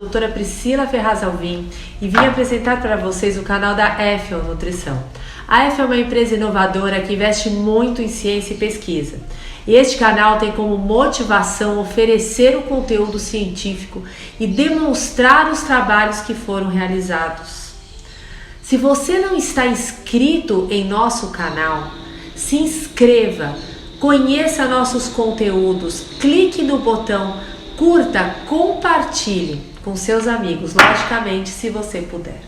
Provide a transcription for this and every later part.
Doutora Priscila Ferraz Alvim e vim apresentar para vocês o canal da EFL Nutrição. A EFL é uma empresa inovadora que investe muito em ciência e pesquisa. E este canal tem como motivação oferecer o conteúdo científico e demonstrar os trabalhos que foram realizados. Se você não está inscrito em nosso canal, se inscreva, conheça nossos conteúdos, clique no botão, curta, compartilhe com seus amigos, logicamente, se você puder.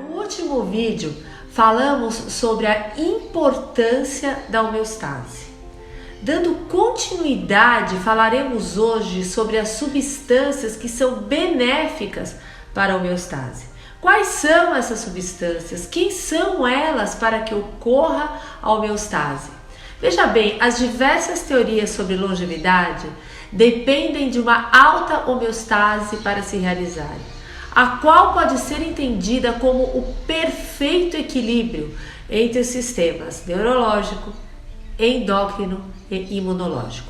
No último vídeo, falamos sobre a importância da homeostase. Dando continuidade, falaremos hoje sobre as substâncias que são benéficas para a homeostase. Quais são essas substâncias? Quem são elas para que ocorra a homeostase? Veja bem, as diversas teorias sobre longevidade dependem de uma alta homeostase para se realizarem, a qual pode ser entendida como o perfeito equilíbrio entre os sistemas neurológico, endócrino e imunológico,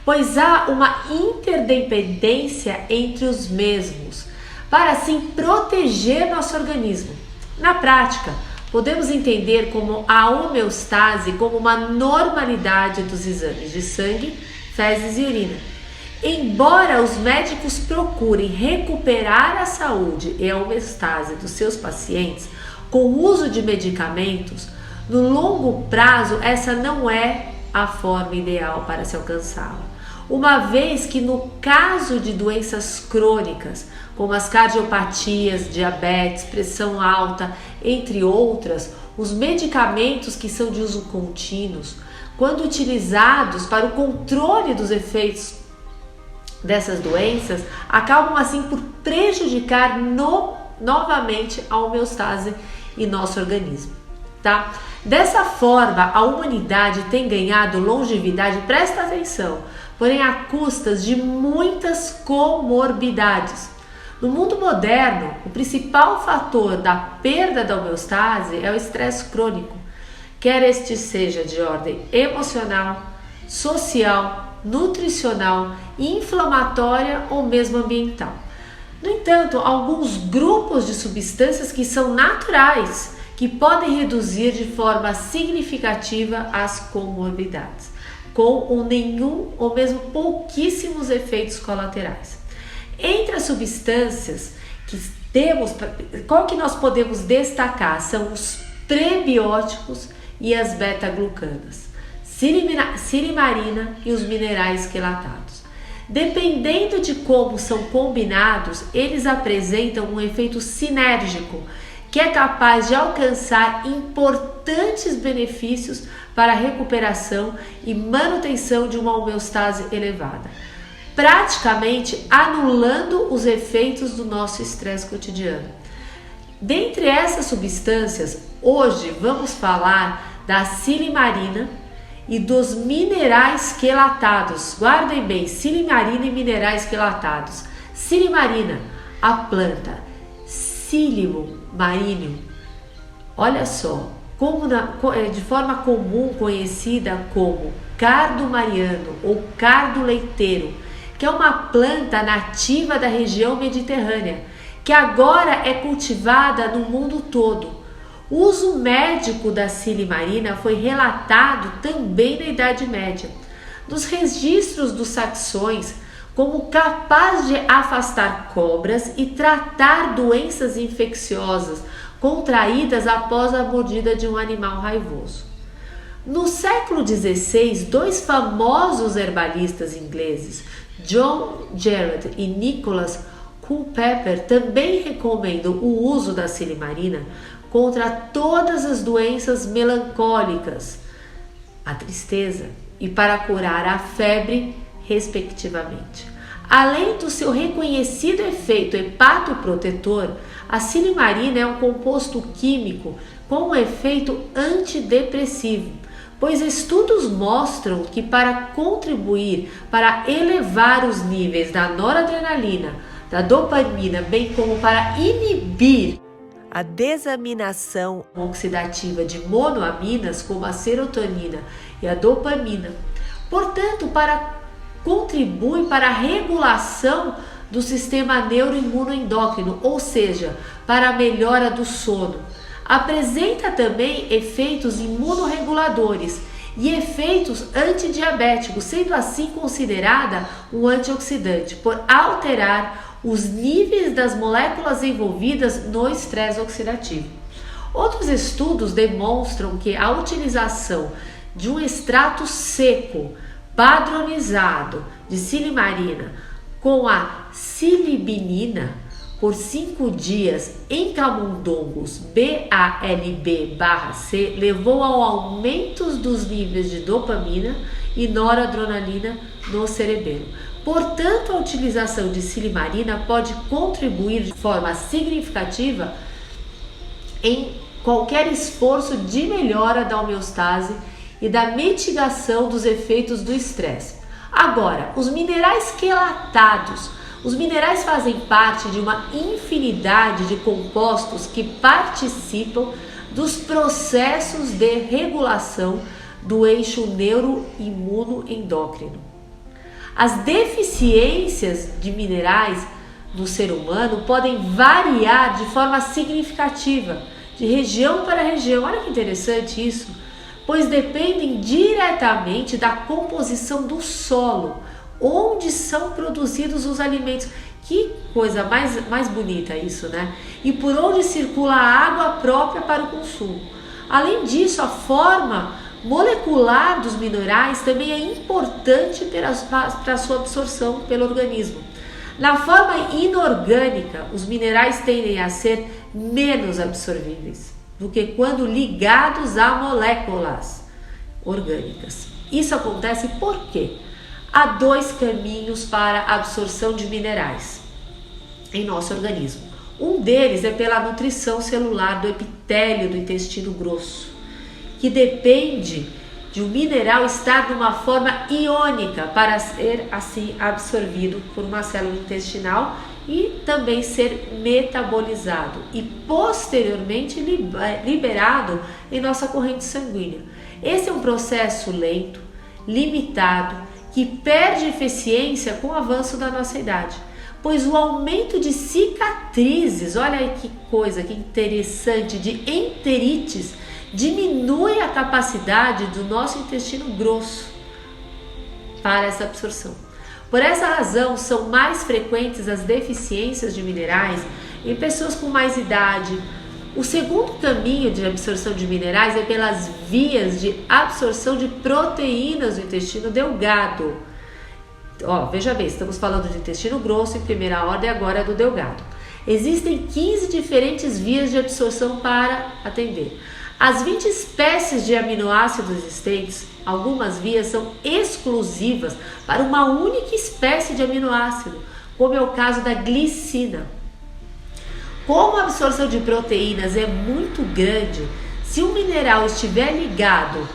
pois há uma interdependência entre os mesmos, para assim proteger nosso organismo. Na prática, podemos entender como a homeostase como uma normalidade dos exames de sangue, fezes e urina. Embora os médicos procurem recuperar a saúde e a homeostase dos seus pacientes com o uso de medicamentos, no longo prazo essa não é a forma ideal para se alcançá-la. Uma vez que no caso de doenças crônicas, como as cardiopatias, diabetes, pressão alta, entre outras, os medicamentos que são de uso contínuos, quando utilizados para o controle dos efeitos dessas doenças, acabam assim por prejudicar novamente a homeostase em nosso organismo, tá? Dessa forma, a humanidade tem ganhado longevidade, presta atenção, porém a custas de muitas comorbidades. No mundo moderno, o principal fator da perda da homeostase é o estresse crônico, quer este seja de ordem emocional, social, nutricional, inflamatória ou mesmo ambiental. No entanto, alguns grupos de substâncias que são naturais, que podem reduzir de forma significativa as comorbidades, com ou nenhum ou mesmo pouquíssimos efeitos colaterais. Entre as substâncias que temos, qual que nós podemos destacar? São os prebióticos e as beta-glucanas, silimarina e os minerais quelatados. Dependendo de como são combinados, eles apresentam um efeito sinérgico que é capaz de alcançar importantes benefícios para a recuperação e manutenção de uma homeostase elevada, praticamente anulando os efeitos do nosso estresse cotidiano. Dentre essas substâncias, hoje vamos falar da silimarina e dos minerais quelatados. Guardem bem, silimarina e minerais quelatados. Silimarina, a planta Psyllium marinum, olha só, de forma comum conhecida como cardo mariano ou cardo leiteiro, que é uma planta nativa da região mediterrânea, que agora é cultivada no mundo todo. O uso médico da silimarina foi relatado também na Idade Média, nos registros dos saxões, como capaz de afastar cobras e tratar doenças infecciosas contraídas após a mordida de um animal raivoso. No século XVI, dois famosos herbalistas ingleses, John Gerard e Nicholas Culpeper, também recomendam o uso da silimarina contra todas as doenças melancólicas, a tristeza e para curar a febre, respectivamente. Além do seu reconhecido efeito hepatoprotetor, a silimarina é um composto químico com um efeito antidepressivo, pois estudos mostram que para contribuir para elevar os níveis da noradrenalina, da dopamina, bem como para inibir a desaminação oxidativa de monoaminas como a serotonina e a dopamina. Portanto, para contribui para a regulação do sistema neuroimunoendócrino, ou seja, para a melhora do sono. Apresenta também efeitos imunorreguladores e efeitos antidiabéticos, sendo assim considerada um antioxidante, por alterar os níveis das moléculas envolvidas no estresse oxidativo. Outros estudos demonstram que a utilização de um extrato seco padronizado de silimarina com a silibinina por 5 dias em camundongos BALB/C levou ao aumento dos níveis de dopamina e noradrenalina no cerebelo. Portanto, a utilização de silimarina pode contribuir de forma significativa em qualquer esforço de melhora da homeostase e da mitigação dos efeitos do estresse. Agora, os minerais quelatados. Os minerais fazem parte de uma infinidade de compostos que participam dos processos de regulação do eixo neuroimunoendócrino. As deficiências de minerais no ser humano podem variar de forma significativa, de região para região. Olha que interessante isso, pois dependem diretamente da composição do solo, onde são produzidos os alimentos. Que coisa mais bonita isso, né? E por onde circula a água própria para o consumo. Além disso, a forma molecular dos minerais também é importante para a sua absorção pelo organismo. Na forma inorgânica, os minerais tendem a ser menos absorvíveis do que quando ligados a moléculas orgânicas. Isso acontece por quê? Há 2 caminhos para a absorção de minerais em nosso organismo. Um deles é pela nutrição celular do epitélio do intestino grosso, que depende de um mineral estar numa forma iônica para ser assim absorvido por uma célula intestinal e também ser metabolizado e posteriormente liberado em nossa corrente sanguínea. Esse é um processo lento, limitado, que perde eficiência com o avanço da nossa idade, pois o aumento de cicatrizes, olha aí que coisa, que interessante, de enterites, diminui a capacidade do nosso intestino grosso para essa absorção. Por essa razão, são mais frequentes as deficiências de minerais em pessoas com mais idade. O segundo caminho de absorção de minerais é pelas vias de absorção de proteínas do intestino delgado. Veja bem, estamos falando de intestino grosso em primeira ordem, agora do delgado. Existem 15 diferentes vias de absorção para atender. As 20 espécies de aminoácidos existentes, algumas vias são exclusivas para uma única espécie de aminoácido, como é o caso da glicina. Como a absorção de proteínas é muito grande, se um mineral estiver ligado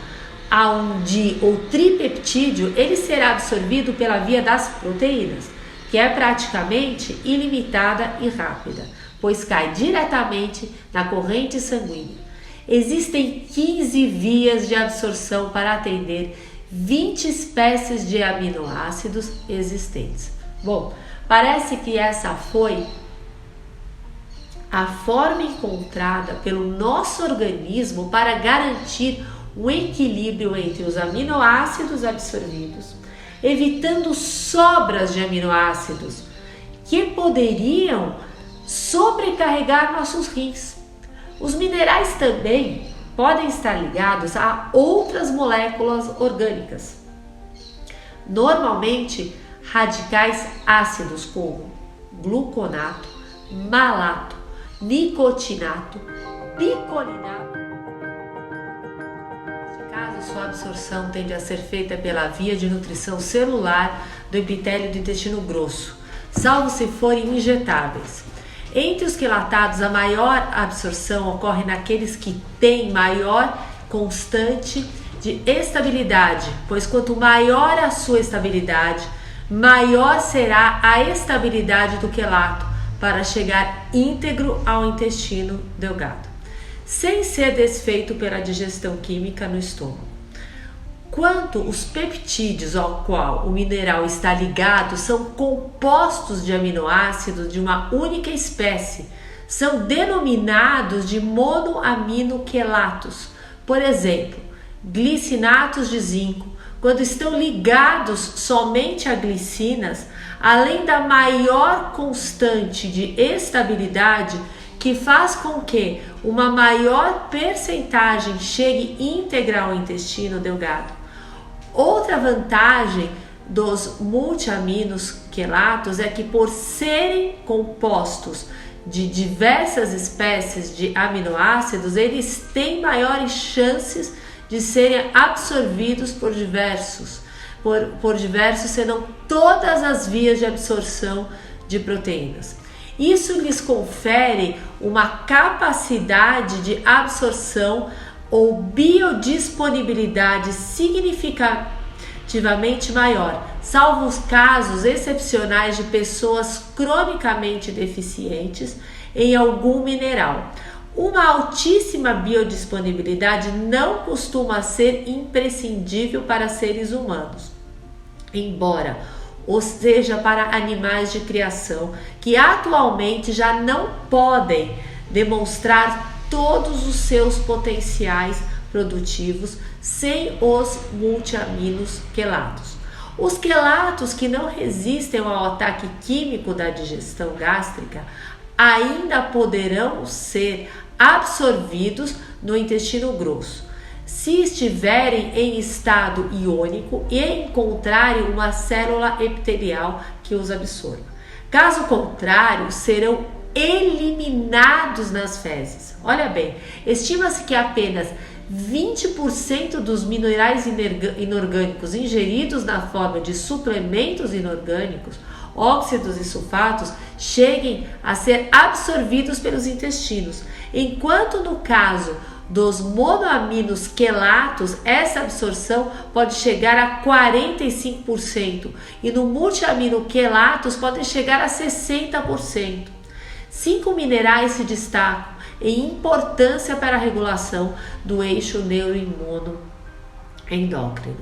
a um di ou tripeptídeo, ele será absorvido pela via das proteínas, que é praticamente ilimitada e rápida, pois cai diretamente na corrente sanguínea. Existem 15 vias de absorção para atender 20 espécies de aminoácidos existentes. Bom, parece que essa foi a forma encontrada pelo nosso organismo para garantir um equilíbrio entre os aminoácidos absorvidos, evitando sobras de aminoácidos que poderiam sobrecarregar nossos rins. Os minerais também podem estar ligados a outras moléculas orgânicas, normalmente radicais ácidos como gluconato, malato, nicotinato, picolinato. Neste caso, sua absorção tende a ser feita pela via de nutrição celular do epitélio do intestino grosso, salvo se forem injetáveis. Entre os quelatados, a maior absorção ocorre naqueles que têm maior constante de estabilidade, pois quanto maior a sua estabilidade, maior será a estabilidade do quelato para chegar íntegro ao intestino delgado, sem ser desfeito pela digestão química no estômago. enquanto os peptídeos ao qual o mineral está ligado são compostos de aminoácidos de uma única espécie, são denominados de monoaminoquelatos. Por exemplo, glicinatos de zinco, quando estão ligados somente a glicinas, além da maior constante de estabilidade que faz com que uma maior percentagem chegue íntegra ao intestino delgado. Outra vantagem dos multiaminos quelatos é que, por serem compostos de diversas espécies de aminoácidos, eles têm maiores chances de serem absorvidos por diversos serão todas as vias de absorção de proteínas. Isso lhes confere uma capacidade de absorção ou biodisponibilidade significativamente maior, salvo os casos excepcionais de pessoas cronicamente deficientes em algum mineral. Uma altíssima biodisponibilidade não costuma ser imprescindível para seres humanos, embora ou seja para animais de criação que atualmente já não podem demonstrar todos os seus potenciais produtivos sem os multiaminos quelatos. Os quelatos que não resistem ao ataque químico da digestão gástrica ainda poderão ser absorvidos no intestino grosso, se estiverem em estado iônico e encontrarem uma célula epitelial que os absorva. Caso contrário, serão eliminados nas fezes. Olha bem, estima-se que apenas 20% dos minerais inorgânicos ingeridos na forma de suplementos inorgânicos, óxidos e sulfatos, cheguem a ser absorvidos pelos intestinos, enquanto no caso dos monoaminos quelatos, essa absorção pode chegar a 45% e no multiamino quelatos pode chegar a 60%. 5 minerais se destacam em importância para a regulação do eixo neuroimunoendócrino: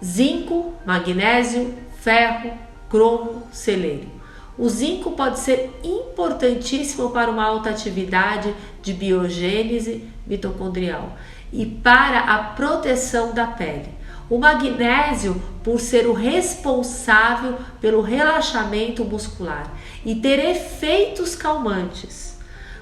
zinco, magnésio, ferro, cromo, selênio. O zinco pode ser importantíssimo para uma alta atividade de biogênese mitocondrial e para a proteção da pele. O magnésio, por ser o responsável pelo relaxamento muscular e ter efeitos calmantes,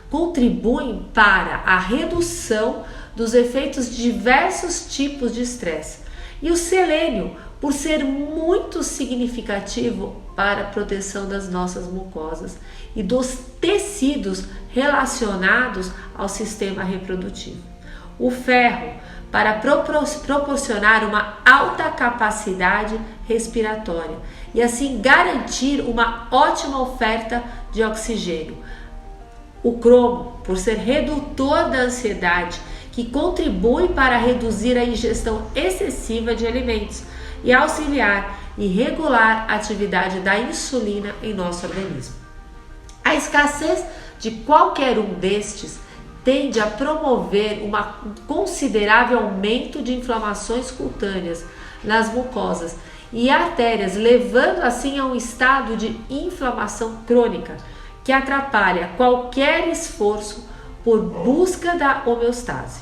contribuem para a redução dos efeitos de diversos tipos de estresse. E o selênio, por ser muito significativo para a proteção das nossas mucosas e dos tecidos relacionados ao sistema reprodutivo. O ferro, para proporcionar uma alta capacidade respiratória e assim garantir uma ótima oferta de oxigênio. O cromo, por ser redutor da ansiedade, que contribui para reduzir a ingestão excessiva de alimentos e auxiliar e regular a atividade da insulina em nosso organismo. A escassez de qualquer um destes tende a promover um considerável aumento de inflamações cutâneas nas mucosas e artérias, levando assim a um estado de inflamação crônica que atrapalha qualquer esforço por busca da homeostase.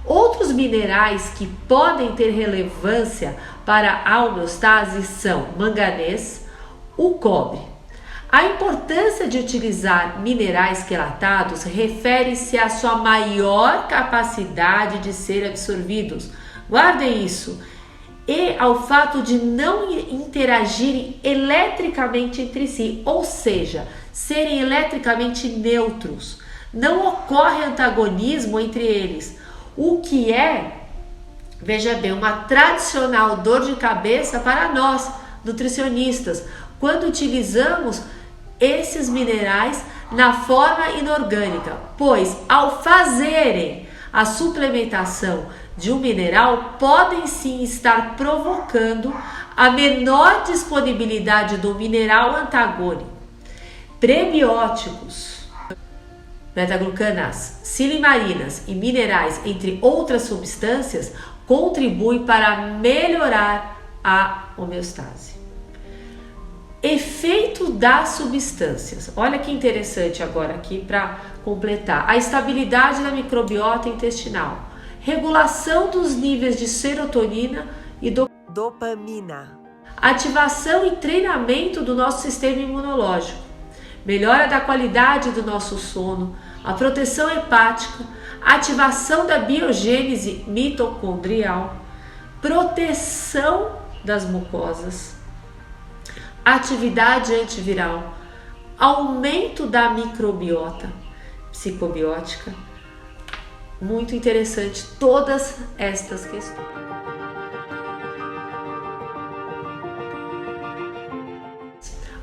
Outros minerais que podem ter relevância para a homeostase são manganês, o cobre. A importância de utilizar minerais quelatados refere-se à sua maior capacidade de ser absorvidos. Guardem isso. E ao fato de não interagirem eletricamente entre si, ou seja, serem eletricamente neutros. Não ocorre antagonismo entre eles, o que é, veja bem, uma tradicional dor de cabeça para nós, nutricionistas, quando utilizamos esses minerais na forma inorgânica, pois ao fazerem a suplementação de um mineral, podem sim estar provocando a menor disponibilidade do mineral antagônico. Prebióticos, beta-glucanas, silimarinas e minerais, entre outras substâncias, contribui para melhorar a homeostase. Efeito das substâncias. Olha que interessante agora aqui para completar. A estabilidade da microbiota intestinal, regulação dos níveis de serotonina e dopamina, ativação e treinamento do nosso sistema imunológico, melhora da qualidade do nosso sono, a proteção hepática, ativação da biogênese mitocondrial, proteção das mucosas, atividade antiviral, aumento da microbiota psicobiótica. Muito interessante todas estas questões.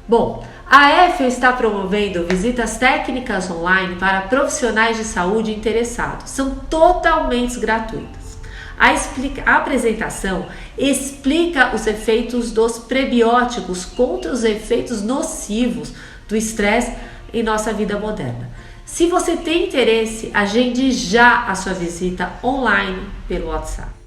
Bom, a EFEL está promovendo visitas técnicas online para profissionais de saúde interessados. São totalmente gratuitas. A apresentação explica os efeitos dos prebióticos contra os efeitos nocivos do estresse em nossa vida moderna. Se você tem interesse, agende já a sua visita online pelo WhatsApp.